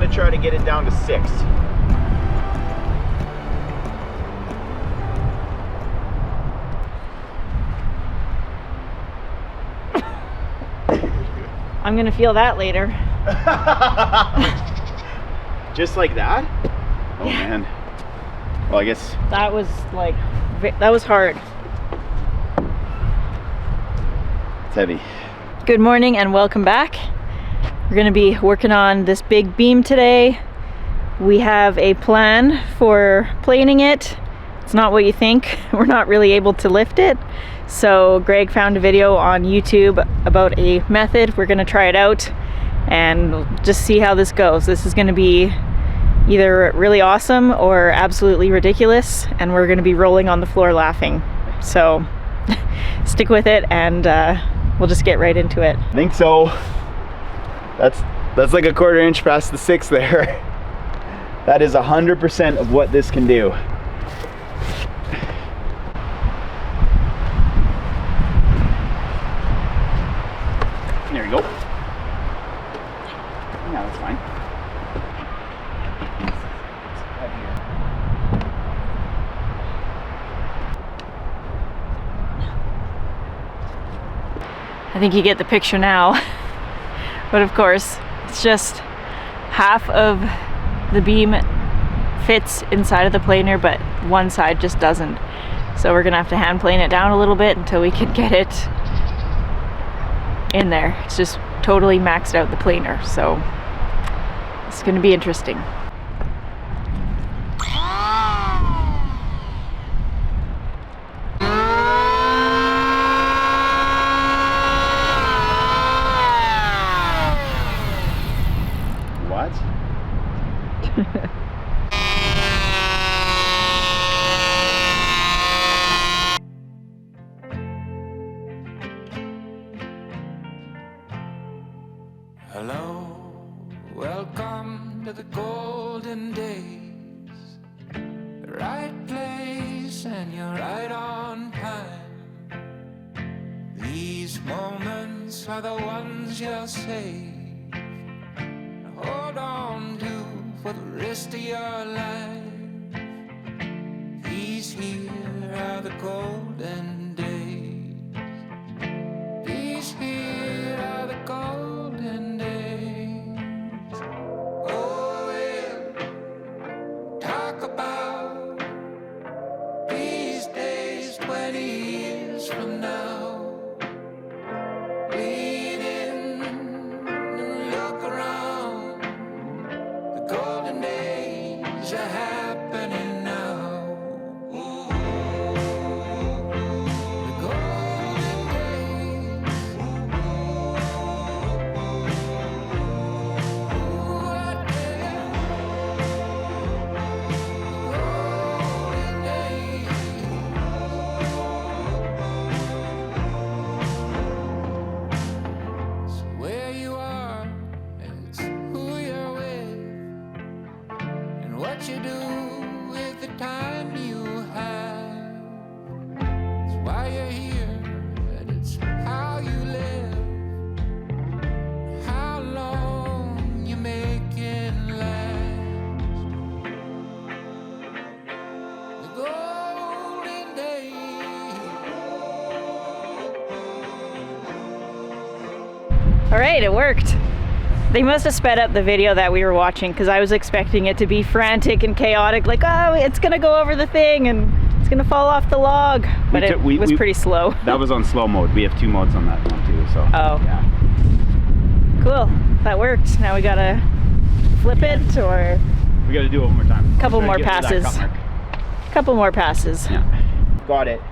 gonna try to get it down to 6. I'm gonna feel that later. Just like that? Oh man. Well, I guess that was like, that was hard. it's heavy. Good morning and welcome back. We're gonna be working on this big beam today. We have a plan for planing it. It's not what you think. We're not really able to lift it. So Greg found a video on YouTube about a method. We're gonna try it out and just see how this goes. This is gonna be either really awesome or absolutely ridiculous, and we're gonna be rolling on the floor laughing. So stick with it and we'll just get right into it. I think so. That's like a 1/4 inch past the 6 there. That is 100% of what this can do. There we go. Yeah, that's fine. I think you get the picture now. But of course, it's just half of the beam fits inside of the planer, but one side just doesn't. So we're gonna have to hand plane it down a little bit until we can get it in there. It's just totally maxed out the planer, so it's gonna be interesting. What? Hello, welcome to the golden days. The right place and you're right on time. These moments are the ones you'll save. Hold on to for the rest of your life. These here are the golden days. These here are the golden days. Oh, we'll talk about these days 20 years from now. Lean in and look around. The golden days are happening now. Ooh, the golden days. Ooh, I tell you, it's where you are, it's who you're with, and what you do with the time you have. It's why you're here, and it's how you live, how long you make it last. The golden days. All right, it worked. They must have sped up the video that we were watching because I was expecting it to be frantic and chaotic, like, oh, it's gonna go over the thing and it's gonna fall off the log. But it was pretty slow. That was on slow mode. We have 2 modes on that one too, so. Oh. Yeah. Cool, that worked. Now we gotta flip it, or We gotta do it one more time. Couple Try to more get to that passes. cut mark. couple more passes. Yeah. Got it.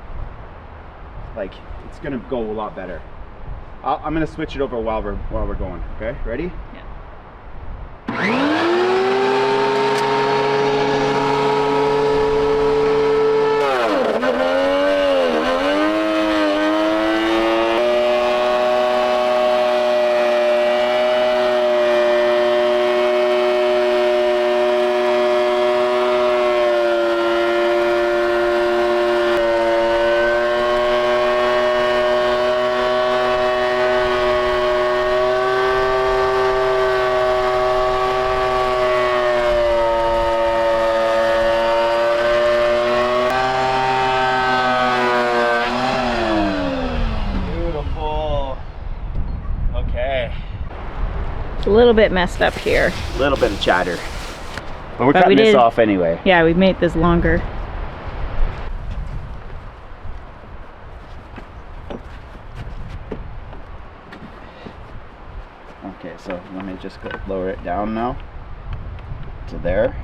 Like, it's gonna go a lot better. I'm gonna switch it over while we're going. Okay, ready? Yeah. little bit messed up here. A little bit of chatter. But we're But we cutting this did- off anyway. Yeah, we made this longer. Okay, so let me just go lower it down now to there.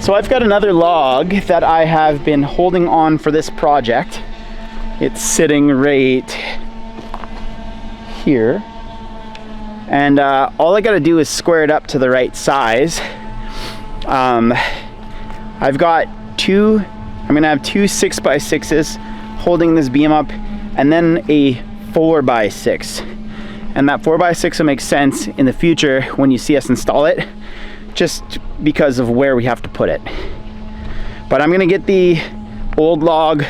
So I've got another log that I have been holding on for this project. It's sitting right here. And all I gotta do is square it up to the right size. I've got I'm gonna have two 6x6s holding this beam up, and then a 4x6. And that 4x6 will make sense in the future when you see us install it, just because of where we have to put it. But I'm gonna get the old log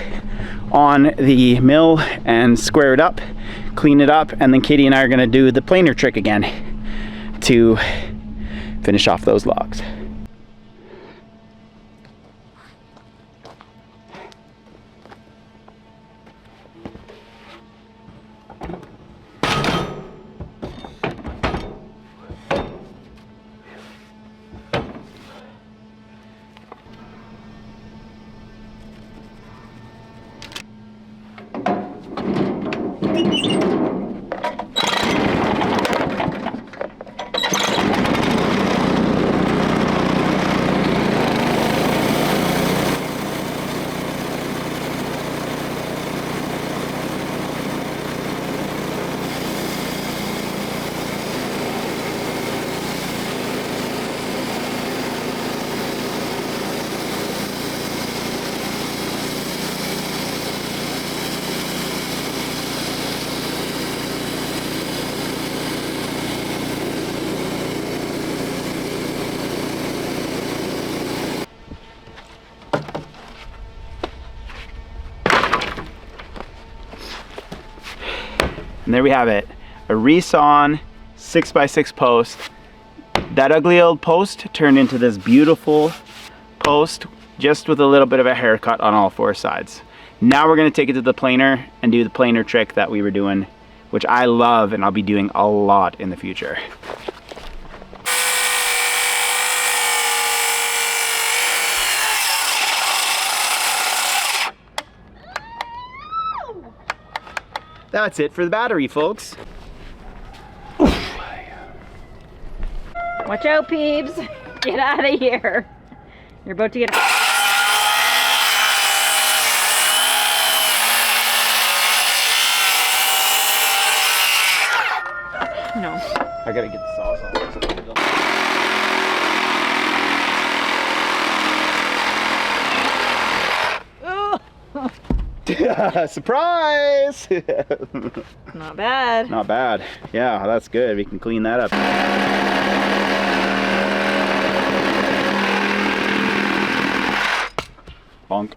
on the mill and square it up, clean it up, and then Katie and I are gonna do the planer trick again to finish off those logs. And there we have it, a resawn 6x6 post. That ugly old post turned into this beautiful post, just with a little bit of a haircut on all four sides. Now we're gonna take it to the planer and do the planer trick that we were doing, which I love and I'll be doing a lot in the future. That's it for the battery, folks. Watch out, peeps. Get out of here. You're about to get... No. I gotta get the saws off. Surprise! Not bad. Not bad. Yeah, that's good. We can clean that up. Bonk.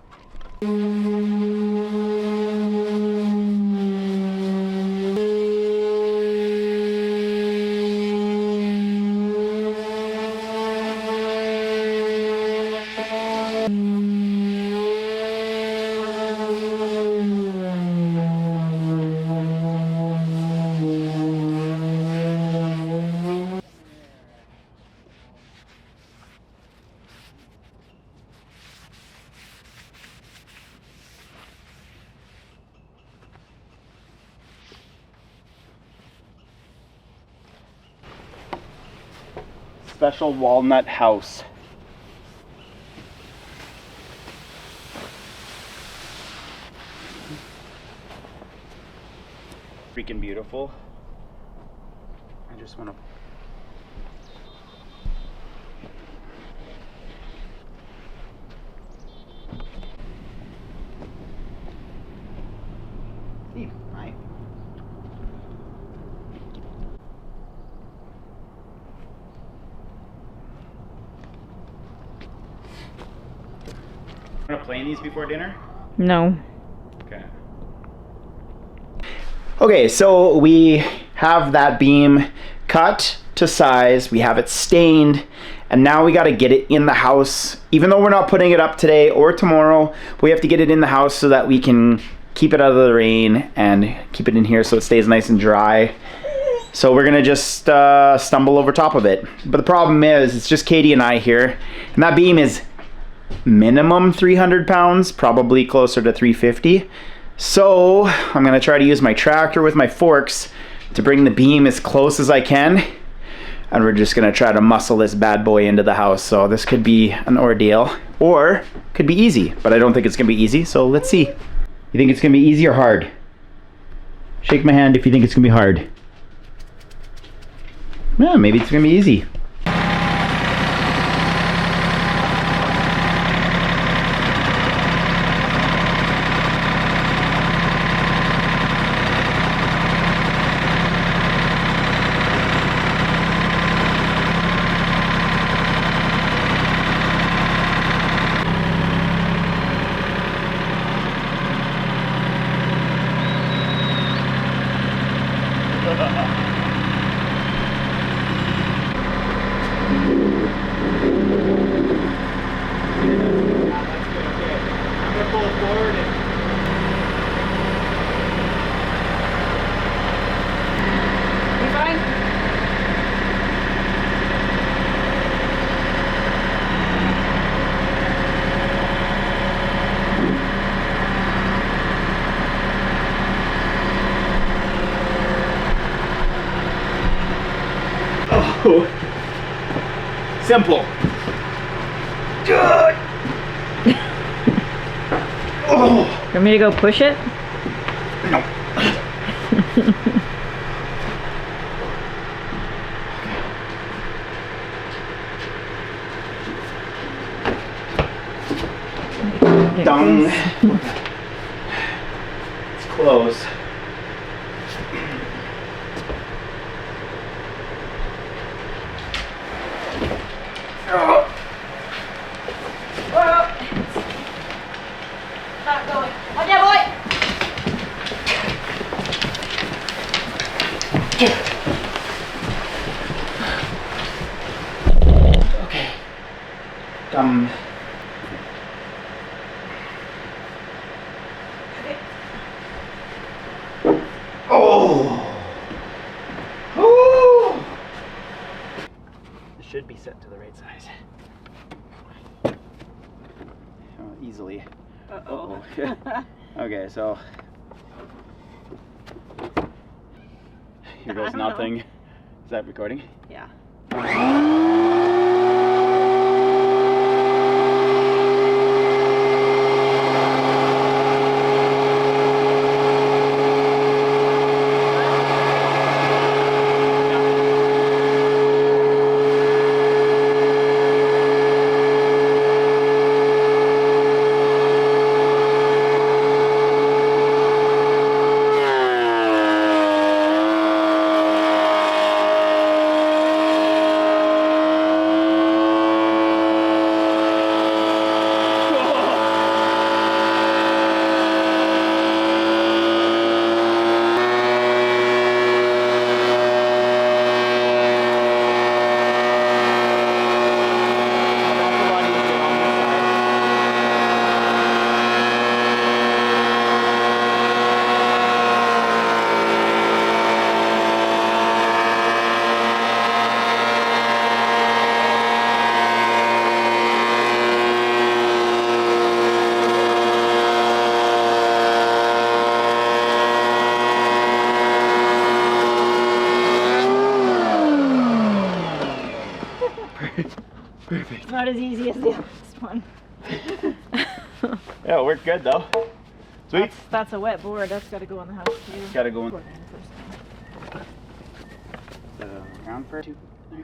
Special walnut house. Freaking beautiful. I just want to. Steve, hi. Want to play in these before dinner? No. Okay. Okay, so we have that beam cut to size, we have it stained, and now we got to get it in the house. Even though we're not putting it up today or tomorrow, we have to get it in the house so that we can keep it out of the rain and keep it in here so it stays nice and dry. So we're gonna just stumble over top of it. But the problem is, it's just Katie and I here, and that beam is minimum 300 pounds, probably closer to 350. So I'm gonna try to use my tractor with my forks to bring the beam as close as I can, and we're just gonna try to muscle this bad boy into the house. So this could be an ordeal, or could be easy, but I don't think it's gonna be easy, so let's see. You think it's gonna be easy or hard? Shake my hand if you think it's gonna be hard. Yeah, maybe it's gonna be easy. Oh, simple. Good. Oh. You want me to go push it? No. Done. It's close. Not going. Oh yeah, boy! Okay. Oh. Oh. It should be set to the right size. Oh, easily. Uh-oh. Okay, so here goes nothing. Is that recording? Yeah. as easy as the last one. Yeah, it worked good though. Sweet. That's a wet board. That's got to go on the house too. Gotta go in. Round for 2, 3.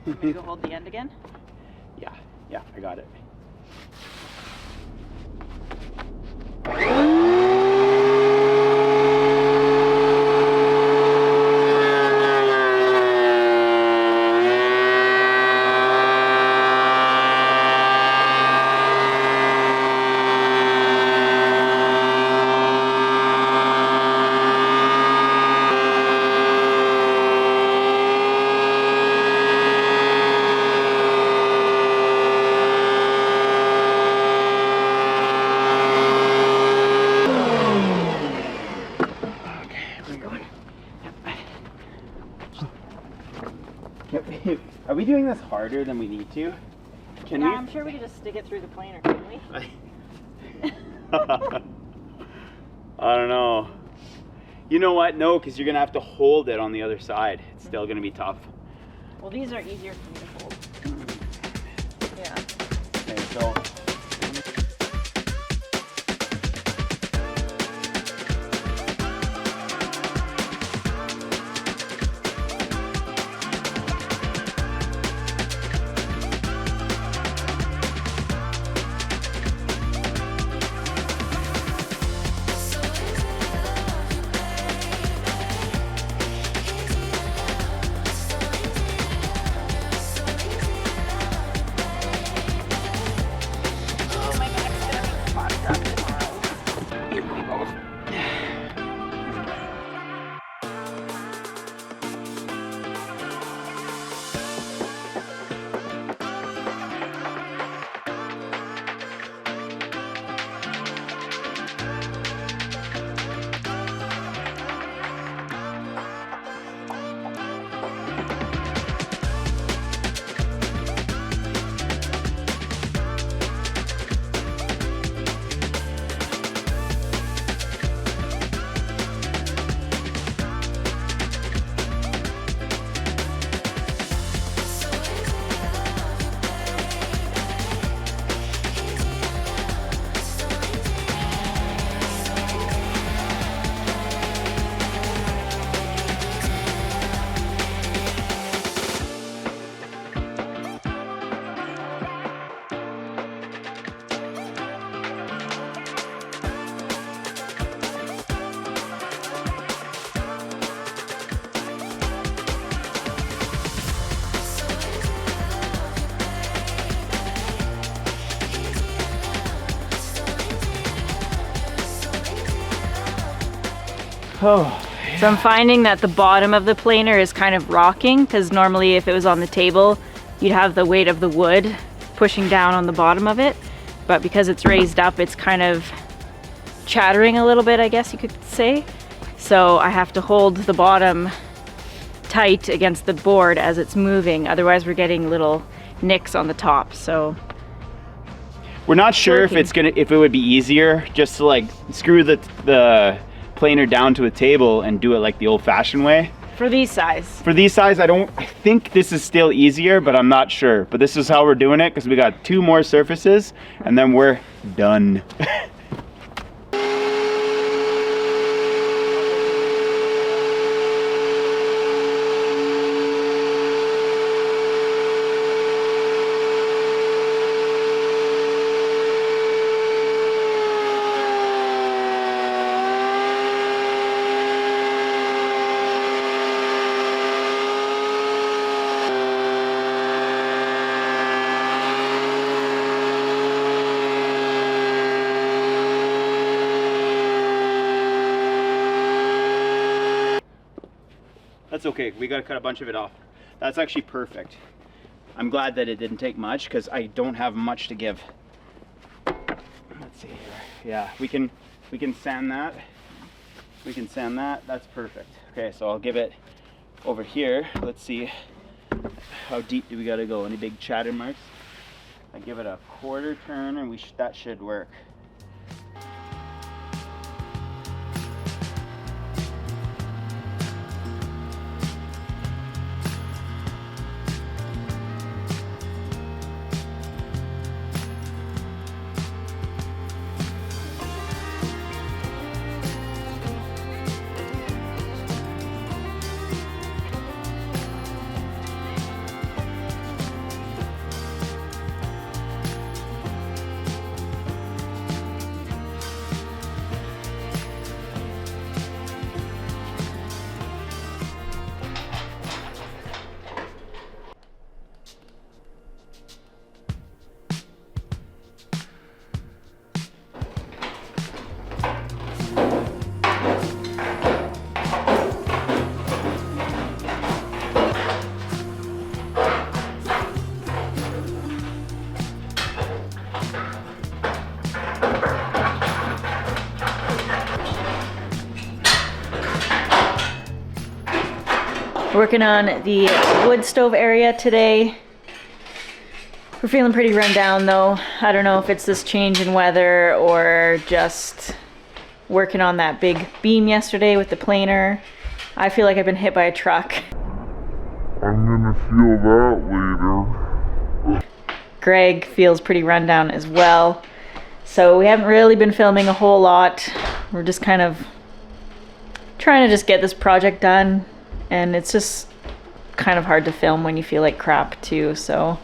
Want me to go hold the end again? Yeah, I got it. Are we doing this harder than we need to? Can we? I'm sure we could just stick it through the planer, couldn't we? I don't know. You know what? No, because you're gonna have to hold it on the other side. It's still gonna be tough. Well, these are easier for me to hold. Yeah. Okay, so. Oh. So I'm finding that the bottom of the planer is kind of rocking, because normally if it was on the table, you'd have the weight of the wood pushing down on the bottom of it. But because it's raised up, it's kind of chattering a little bit, I guess you could say. So I have to hold the bottom tight against the board as it's moving. Otherwise we're getting little nicks on the top. So we're not sure if it would be easier just to like screw the planer down to a table and do it like the old-fashioned way. For these size. For these size, I think this is still easier, but I'm not sure. But this is how we're doing it because we got 2 more surfaces and then we're done. That's okay, we gotta cut a bunch of it off. That's actually perfect. I'm glad that it didn't take much because I don't have much to give. Let's see here. Yeah, we can sand that. We can sand that, that's perfect. Okay, so I'll give it over here. Let's see, how deep do we gotta go? Any big chatter marks? I give it a 1/4 turn and that should work. Working on the wood stove area today. We're feeling pretty run down though. I don't know if it's this change in weather or just working on that big beam yesterday with the planer. I feel like I've been hit by a truck. I'm gonna feel that later. Greg feels pretty run down as well. So we haven't really been filming a whole lot. We're just kind of trying to just get this project done. And it's just kind of hard to film when you feel like crap too. So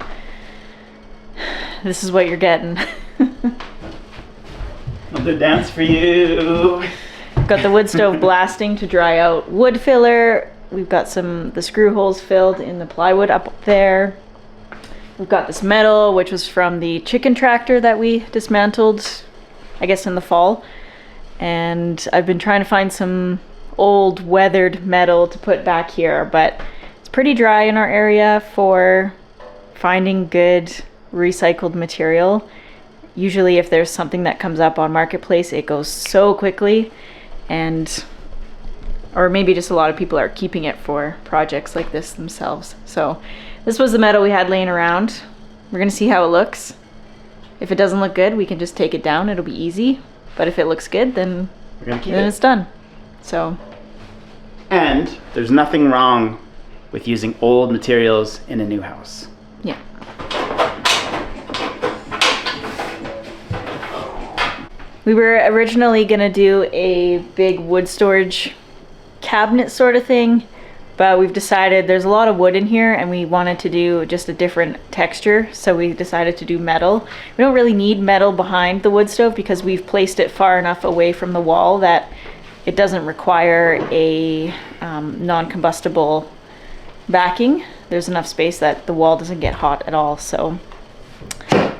this is what you're getting. Another dance for you. Got the wood stove blasting to dry out wood filler. We've got the screw holes filled in the plywood up there. We've got this metal, which was from the chicken tractor that we dismantled, I guess in the fall. And I've been trying to find some old weathered metal to put back here, but it's pretty dry in our area for finding good recycled material. Usually if there's something that comes up on Marketplace, it goes so quickly, or maybe just a lot of people are keeping it for projects like this themselves. So this was the metal we had laying around. We're gonna see how it looks. If it doesn't look good, we can just take it down. It'll be easy. But if it looks good, then it's done. So. And there's nothing wrong with using old materials in a new house. Yeah. We were originally gonna do a big wood storage cabinet sort of thing, but we've decided there's a lot of wood in here and we wanted to do just a different texture, so we decided to do metal. We don't really need metal behind the wood stove because we've placed it far enough away from the wall that it doesn't require a non-combustible backing. There's enough space that the wall doesn't get hot at all. So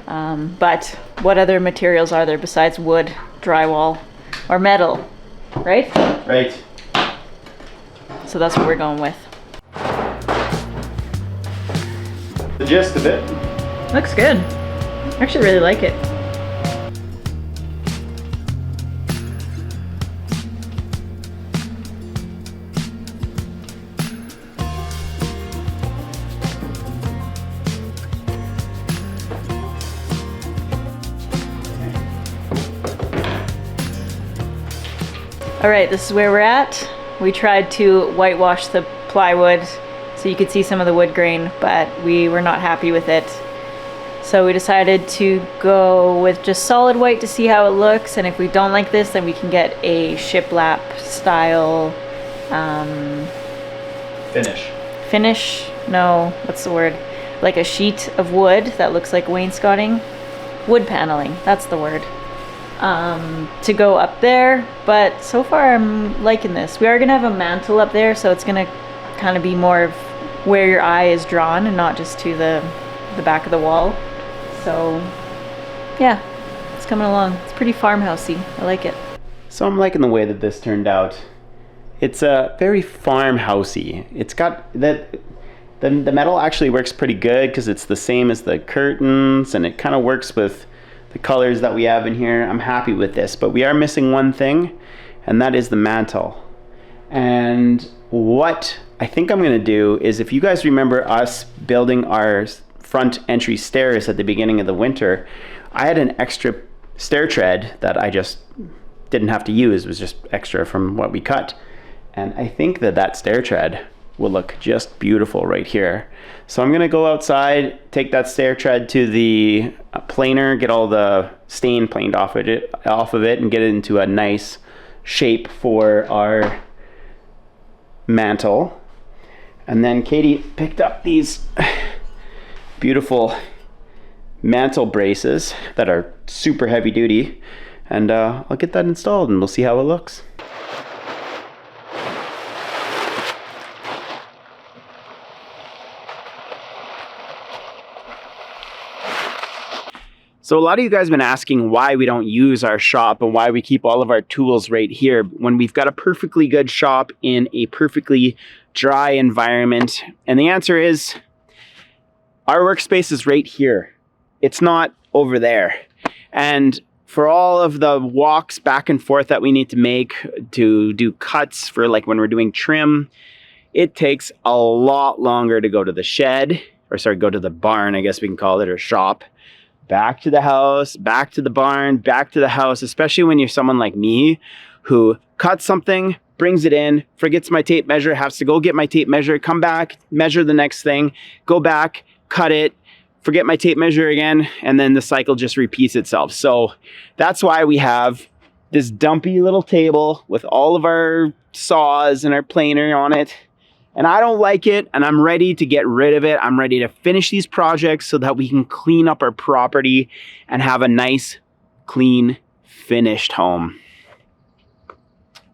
but what other materials are there besides wood, drywall, or metal, right? Right. So that's what we're going with. The gist of it. Looks good. I actually really like it. All right, this is where we're at. We tried to whitewash the plywood so you could see some of the wood grain, but we were not happy with it. So we decided to go with just solid white to see how it looks, and if we don't like this, then we can get a shiplap style finish. No, what's the word? Like a sheet of wood that looks like wainscoting. Wood paneling, that's the word. To go up there, but so far I'm liking this. We are gonna have a mantle up there, so it's gonna kind of be more of where your eye is drawn and not just to the back of the wall. So yeah, it's coming along. It's pretty farmhousey. I like it. So I'm liking the way that this turned out. It's very farmhousey. It's got that. The metal actually works pretty good because it's the same as the curtains, and it kind of works with the colors that we have in here. I'm happy with this, but we are missing one thing, and that is the mantle. And what I think I'm gonna do is, if you guys remember us building our front entry stairs at the beginning of the winter, I had an extra stair tread that I just didn't have to use. It was just extra from what we cut. And I think that stair tread will look just beautiful right here. So I'm gonna go outside, take that stair tread to the planer, get all the stain planed off of it, and get it into a nice shape for our mantle. And then Katie picked up these beautiful mantle braces that are super heavy duty, and I'll get that installed and we'll see how it looks. So a lot of you guys have been asking why we don't use our shop and why we keep all of our tools right here when we've got a perfectly good shop in a perfectly dry environment. And the answer is our workspace is right here. It's not over there. And for all of the walks back and forth that we need to make to do cuts for like when we're doing trim, it takes a lot longer to go to the shed, or sorry, go to the barn, I guess we can call it, or shop, back to the house, back to the barn, back to the house, especially when you're someone like me who cuts something, brings it in, forgets my tape measure, has to go get my tape measure, come back, measure the next thing, go back, cut it, forget my tape measure again, and then the cycle just repeats itself. So that's why we have this dumpy little table with all of our saws and our planer on it. And I don't like it, and I'm ready to get rid of it. I'm ready to finish these projects so that we can clean up our property and have a nice, clean, finished home.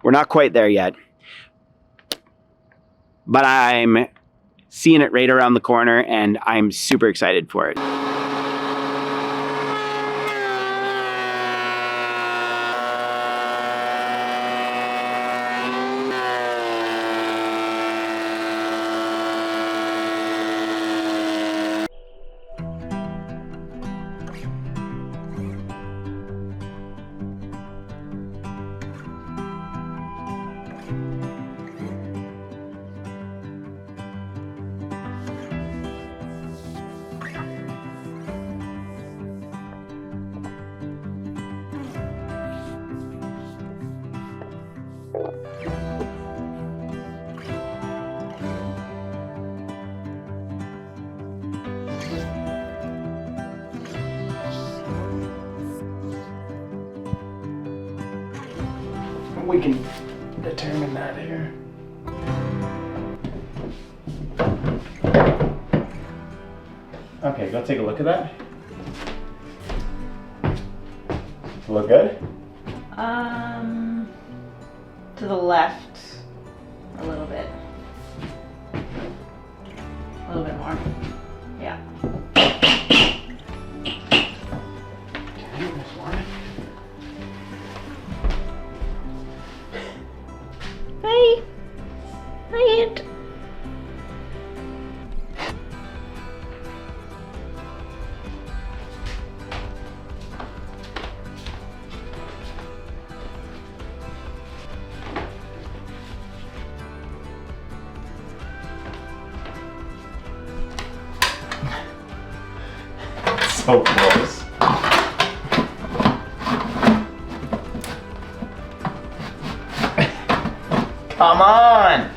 We're not quite there yet, but I'm seeing it right around the corner, and I'm super excited for it. We can determine that here. Okay, go take a look at that. Look good? To the left a little bit. A little bit more. Yeah. Okay, there's one. Hi. Hi, Aunt. So close. Come on!